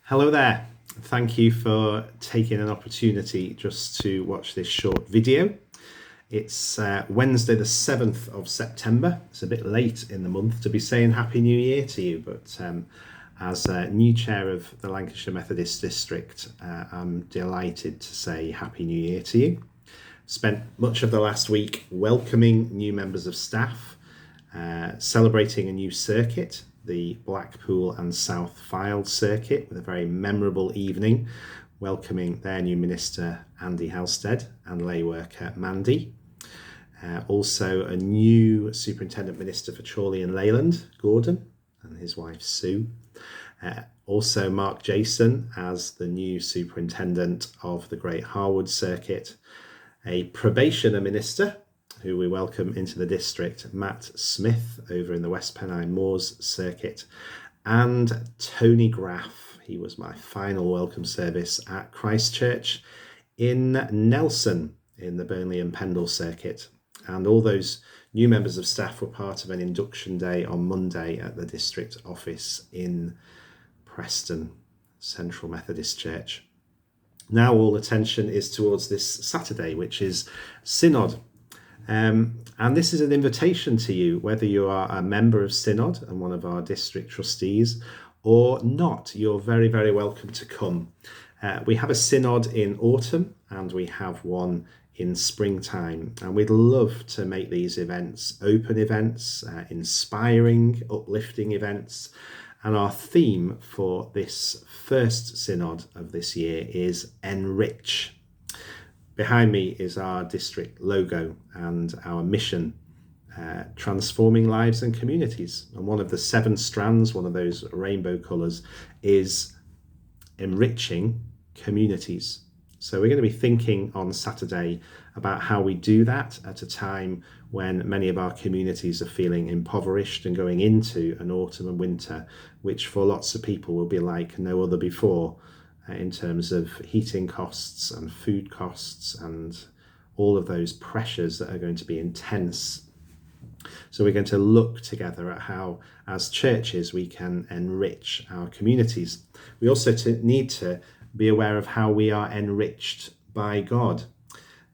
Hello there. Thank you for taking an opportunity just to watch this short video. It's Wednesday the 7th of September. It's a bit late in the month to be saying Happy New Year to you, but as new chair of the Lancashire Methodist District, I'm delighted to say Happy New Year to you. Spent much of the last week welcoming new members of staff, celebrating a new circuit, the Blackpool and South Fylde circuit, with a very memorable evening, welcoming their new minister Andy Halstead and lay worker Mandy. Also a new superintendent minister for Chorley and Leyland, Gordon, and his wife Sue. Also Mark Jason as the new superintendent of the Great Harwood circuit. A probationer minister who we welcome into the district, Matt Smith, over in the West Pennine Moors circuit, and Tony Graff. He was my final welcome service at Christchurch in Nelson in the Burnley and Pendle Circuit. And all those new members of staff were part of an induction day on Monday at the district office in Preston, Central Methodist Church. Now all attention is towards this Saturday, which is Synod. And this is an invitation to you, whether you are a member of Synod and one of our district trustees or not, you're very, very welcome to come. We have a Synod in autumn and we have one in springtime, and we'd love to make these events open events, inspiring, uplifting events. And our theme for this first Synod of this year is Enrich. Behind me is our district logo and our mission, transforming lives and communities. And one of the 7 strands, one of those rainbow colours, is enriching communities. So we're going to be thinking on Saturday about how we do that at a time when many of our communities are feeling impoverished and going into an autumn and winter, which for lots of people will be like no other before. In terms of heating costs and food costs and all of those pressures that are going to be intense. So we're going to look together at how, as churches, we can enrich our communities. We also need to be aware of how we are enriched by God.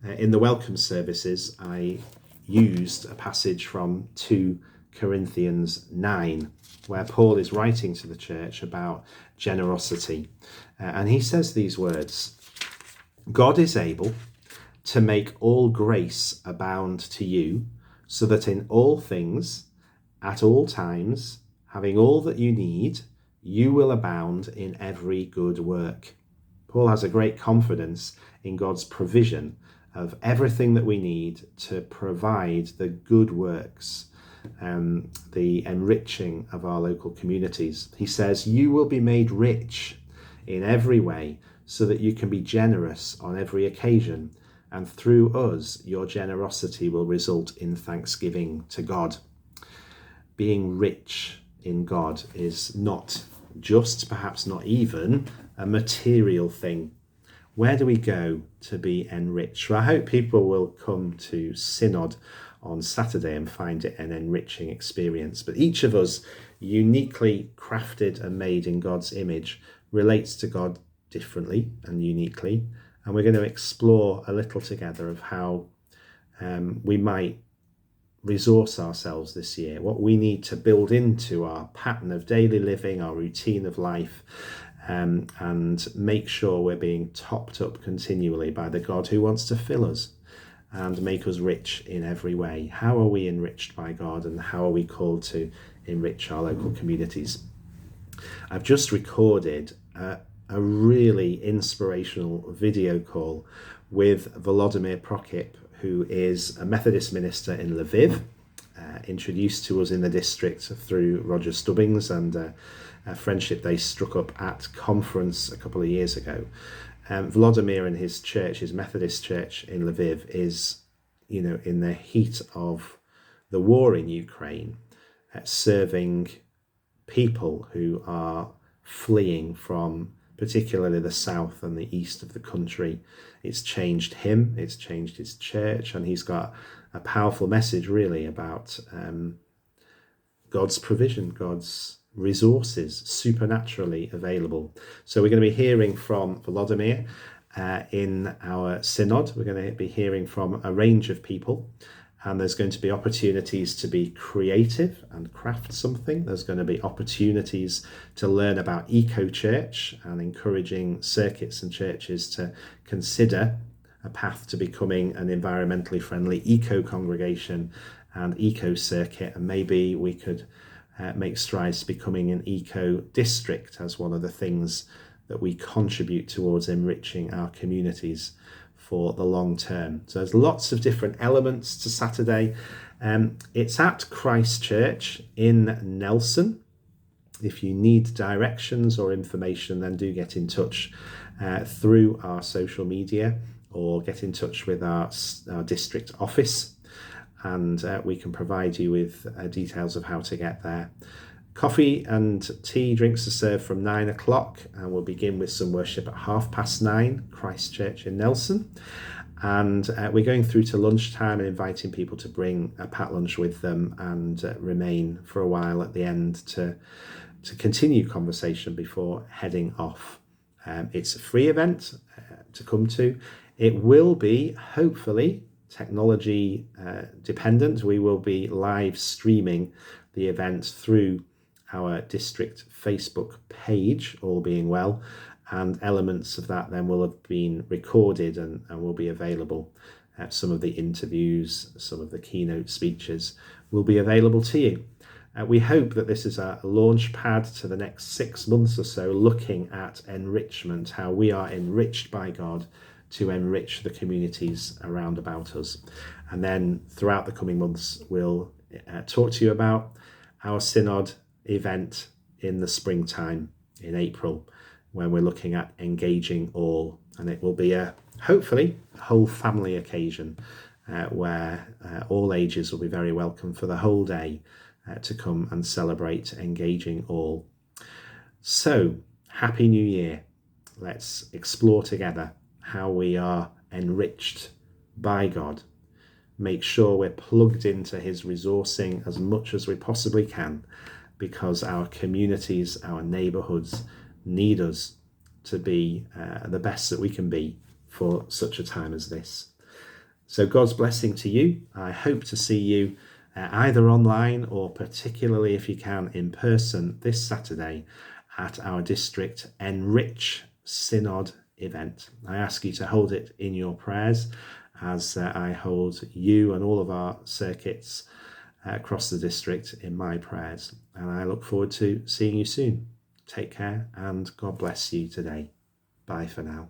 In the welcome services, I used a passage from 2 Corinthians 9, where Paul is writing to the church about generosity. And he says these words: God is able to make all grace abound to you, so that in all things, at all times, having all that you need, you will abound in every good work. Paul has a great confidence in God's provision of everything that we need to provide the good works, the enriching of our local communities. He says, you will be made rich in every way so that you can be generous on every occasion, and through us your generosity will result in thanksgiving to God. Being rich in God is not just, perhaps not even, a material thing. Where do we go to be enriched? Well, I hope people will come to Synod on Saturday and find it an enriching experience. But each of us, uniquely crafted and made in God's image, relates to God differently and uniquely. And we're going to explore a little together of how we might resource ourselves this year, what we need to build into our pattern of daily living, our routine of life, and make sure we're being topped up continually by the God who wants to fill us and make us rich in every way. How are we enriched by God, and how are we called to enrich our local communities? I've just recorded a really inspirational video call with Volodymyr Prokip, who is a Methodist minister in Lviv, introduced to us in the district through Roger Stubbings and a friendship they struck up at conference a couple of years ago. Volodymyr and his church, his Methodist church in Lviv, is, in the heat of the war in Ukraine, serving people who are fleeing from particularly the south and the east of the country. It's changed him, it's changed his church, and he's got a powerful message really about God's provision, God's resources supernaturally available. So we're going to be hearing from Volodymyr in our synod. We're going to be hearing from a range of people, and there's going to be opportunities to be creative and craft something. There's going to be opportunities to learn about eco-church and encouraging circuits and churches to consider a path to becoming an environmentally friendly eco-congregation and eco-circuit, and maybe we could make strides to becoming an eco-district as one of the things that we contribute towards enriching our communities for the long term. So there's lots of different elements to Saturday. It's at Christ Church in Nelson. If you need directions or information, then do get in touch through our social media or get in touch with our district office, and we can provide you with details of how to get there. Coffee and tea drinks are served from 9 o'clock, and we'll begin with some worship at 9:30, Christ Church in Nelson. And we're going through to lunchtime and inviting people to bring a packed lunch with them and remain for a while at the end to continue conversation before heading off. It's a free event to come to. It will be, hopefully, technology dependent. We will be live streaming the event through our district Facebook page, all being well, and elements of that then will have been recorded and will be available. Some of the interviews, some of the keynote speeches will be available to you. We hope that this is a launch pad to the next 6 months or so, looking at enrichment, how we are enriched by God to enrich the communities around about us. And then throughout the coming months, we'll talk to you about our synod event in the springtime in April, when we're looking at engaging all, and it will be hopefully a whole family occasion where all ages will be very welcome for the whole day to come and celebrate engaging all. So, Happy New Year. Let's explore together how we are enriched by God. Make sure we're plugged into his resourcing as much as we possibly can, because our communities, our neighbourhoods need us to be the best that we can be for such a time as this. So God's blessing to you. I hope to see you either online or particularly if you can in person this Saturday at our district Enrich Synod event. I ask you to hold it in your prayers as I hold you and all of our circuits across the district in my prayers. And I look forward to seeing you soon. Take care and God bless you today. Bye for now.